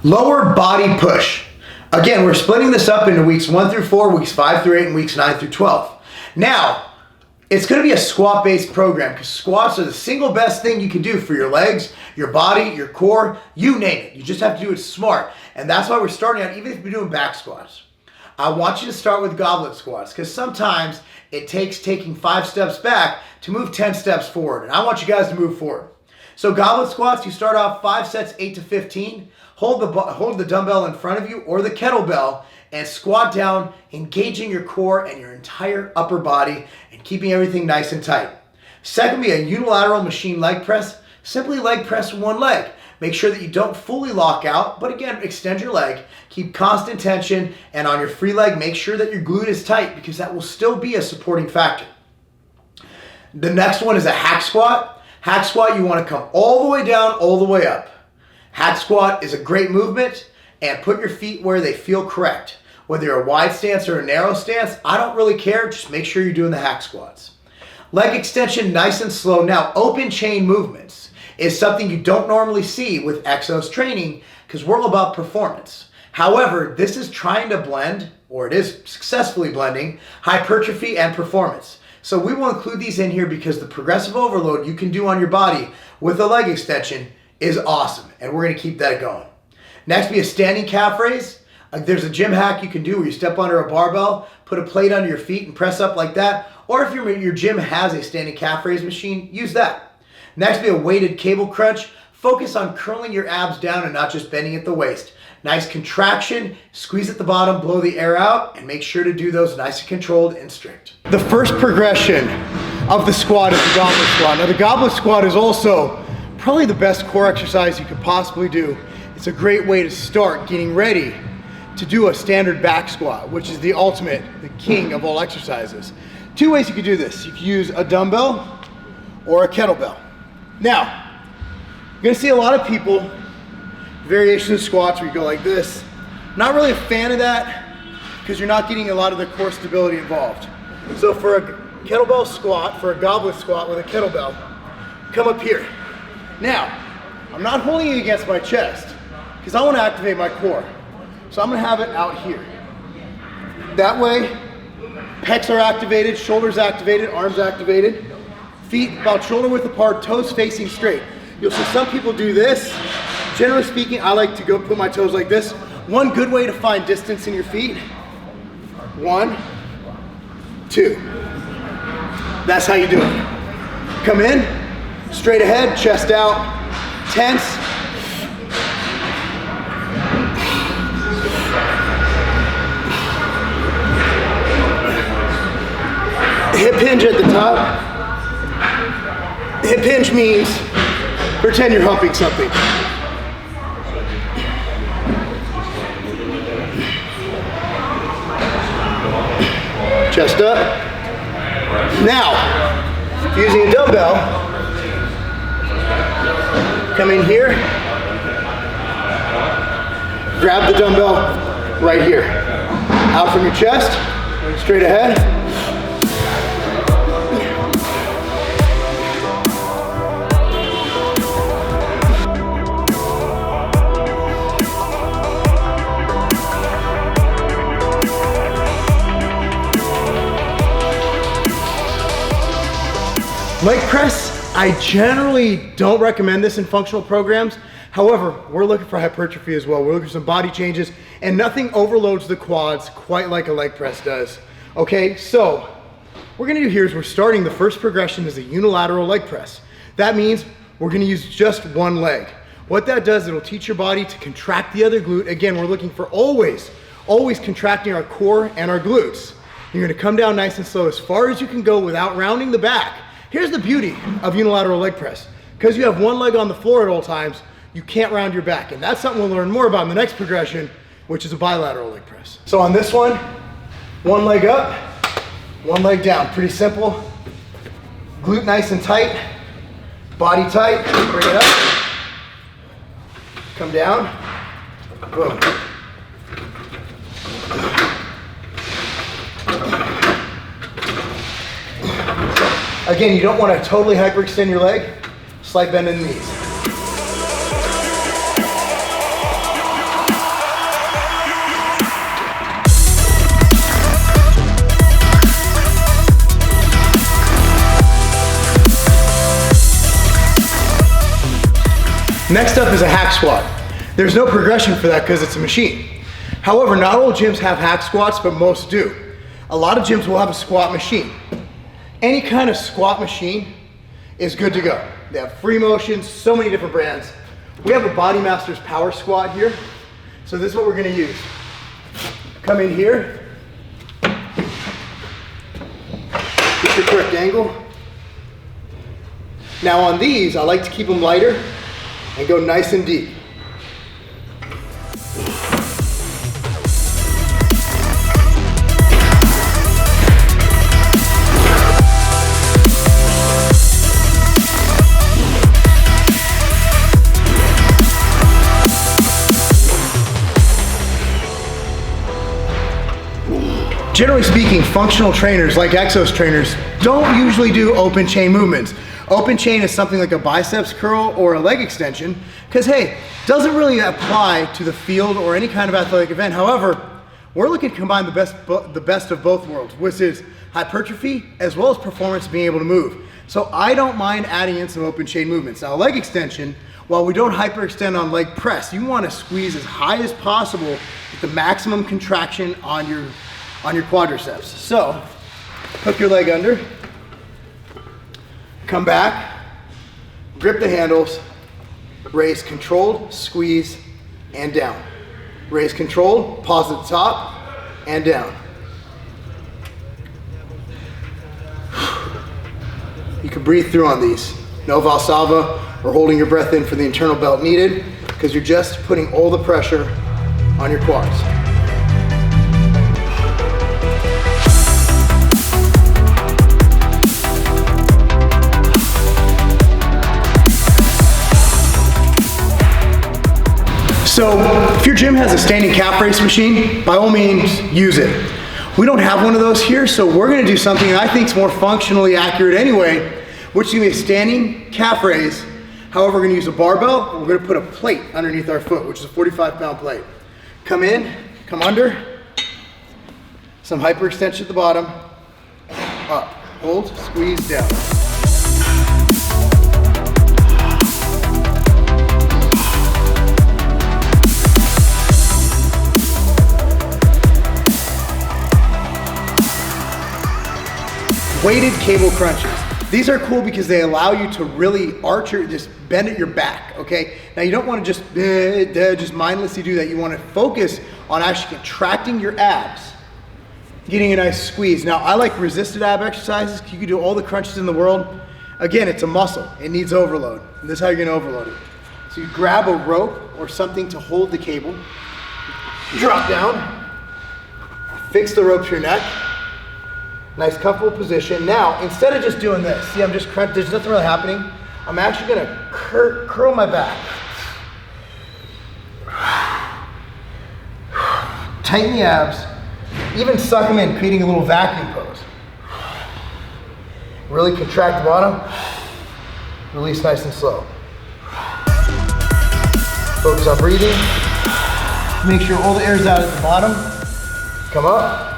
Lower body push. Again, we're splitting this up into weeks 1 through 4, weeks 5 through 8, and weeks 9 through 12. Now, it's going to be a squat-based program because squats are the single best thing you can do for your legs, your body, your core, you name it. You just have to do it smart. And that's why we're starting out, even if you're doing back squats. I want you to start with goblet squats because sometimes it takes taking 5 steps back to move 10 steps forward. And I want you guys to move forward. So goblet squats, you start off 5 sets, 8 to 15. Hold the dumbbell in front of you or the kettlebell and squat down, engaging your core and your entire upper body and keeping everything nice and tight. Second, be a unilateral machine leg press. Simply leg press one leg. Make sure that you don't fully lock out, but again, extend your leg, keep constant tension, and on your free leg, make sure that your glute is tight because that will still be a supporting factor. The next one is a hack squat. Hack squat, you want to come all the way down, all the way up. Hack squat is a great movement, and put your feet where they feel correct. Whether you're a wide stance or a narrow stance, I don't really care, just make sure you're doing the hack squats. Leg extension, nice and slow. Now, open chain movements is something you don't normally see with EXOS training because we're all about performance. However, this is trying to blend, or it is successfully blending, hypertrophy and performance. So we will include these in here because the progressive overload you can do on your body with a leg extension is awesome, and we're gonna keep that going. Next, be a standing calf raise. There's a gym hack you can do where you step under a barbell, put a plate under your feet and press up like that. Or if your gym has a standing calf raise machine, use that. Next, be a weighted cable crunch. Focus on curling your abs down and not just bending at the waist. Nice contraction, squeeze at the bottom, blow the air out, and make sure to do those nice and controlled and strict. The first progression of the squat is the goblet squat. Now the goblet squat is also probably the best core exercise you could possibly do. It's a great way to start getting ready to do a standard back squat, which is the ultimate, the king of all exercises. 2 ways you could do this. You could use a dumbbell or a kettlebell. Now, you're gonna see a lot of people, variations of squats where you go like this. Not really a fan of that because you're not getting a lot of the core stability involved. So for a kettlebell squat, for a goblet squat with a kettlebell, come up here. Now, I'm not holding it against my chest because I want to activate my core. So I'm going to have it out here. That way, pecs are activated, shoulders activated, arms activated, feet about shoulder width apart, toes facing straight. You'll see some people do this. Generally speaking, I like to go put my toes like this. One good way to find distance in your feet. 1, 2. That's how you do it. Come in, straight ahead, chest out, tense. Hip hinge at the top. Hip hinge means pretend you're humping something. Chest up. Now, using a dumbbell, come in here, grab the dumbbell right here. Out from your chest, straight ahead. Leg press, I generally don't recommend this in functional programs. However, we're looking for hypertrophy as well. We're looking for some body changes, and nothing overloads the quads quite like a leg press does. Okay, so what we're gonna do here is we're starting the first progression as a unilateral leg press. That means we're gonna use just one leg. What that does, it'll teach your body to contract the other glute. Again, we're looking for always contracting our core and our glutes. You're gonna come down nice and slow as far as you can go without rounding the back. Here's the beauty of unilateral leg press. Because you have one leg on the floor at all times, you can't round your back. And that's something we'll learn more about in the next progression, which is a bilateral leg press. So on this one leg up, one leg down. Pretty simple. Glute nice and tight, body tight, bring it up, come down, boom. Again, you don't want to totally hyperextend your leg, slight bend in the knees. Next up is a hack squat. There's no progression for that because it's a machine. However, not all gyms have hack squats, but most do. A lot of gyms will have a squat machine. Any kind of squat machine is good to go. They have free motions, so many different brands. We have a Body Masters power squat here. So this is what we're gonna use. Come in here. Get your correct angle. Now on these, I like to keep them lighter and go nice and deep. Generally speaking, functional trainers like EXOS trainers don't usually do open chain movements. Open chain is something like a biceps curl or a leg extension because, hey, doesn't really apply to the field or any kind of athletic event. However, we're looking to combine the best of both worlds, which is hypertrophy as well as performance, being able to move. So I don't mind adding in some open chain movements. Now, a leg extension, while we don't hyperextend on leg press, you want to squeeze as high as possible with the maximum contraction on your quadriceps. So, hook your leg under, come back, grip the handles, raise controlled, squeeze, and down. Raise controlled, pause at the top, and down. You can breathe through on these. No Valsalva or holding your breath in for the internal belt needed, because you're just putting all the pressure on your quads. So if your gym has a standing calf raise machine, by all means use it. We don't have one of those here, so we're gonna do something that I think is more functionally accurate anyway, which is gonna be a standing calf raise. However, we're gonna use a barbell, and we're gonna put a plate underneath our foot, which is a 45-pound plate. Come in, come under, some hyperextension at the bottom, up, hold, squeeze, down. Weighted cable crunches. These are cool because they allow you to really arch your, just bend at your back, okay? Now you don't want to just mindlessly do that. You want to focus on actually contracting your abs, getting a nice squeeze. Now I like resisted ab exercises. You can do all the crunches in the world. Again, it's a muscle. It needs overload. And this is how you're going to overload it. So you grab a rope or something to hold the cable, drop down, fix the rope to your neck. Nice comfortable position. Now, instead of just doing this, see, I'm just crunching, there's nothing really happening. I'm actually gonna curl my back. Tighten the abs, even suck them in, creating a little vacuum pose. Really contract the bottom, release nice and slow. Focus on breathing. Make sure all the air is out at the bottom. Come up.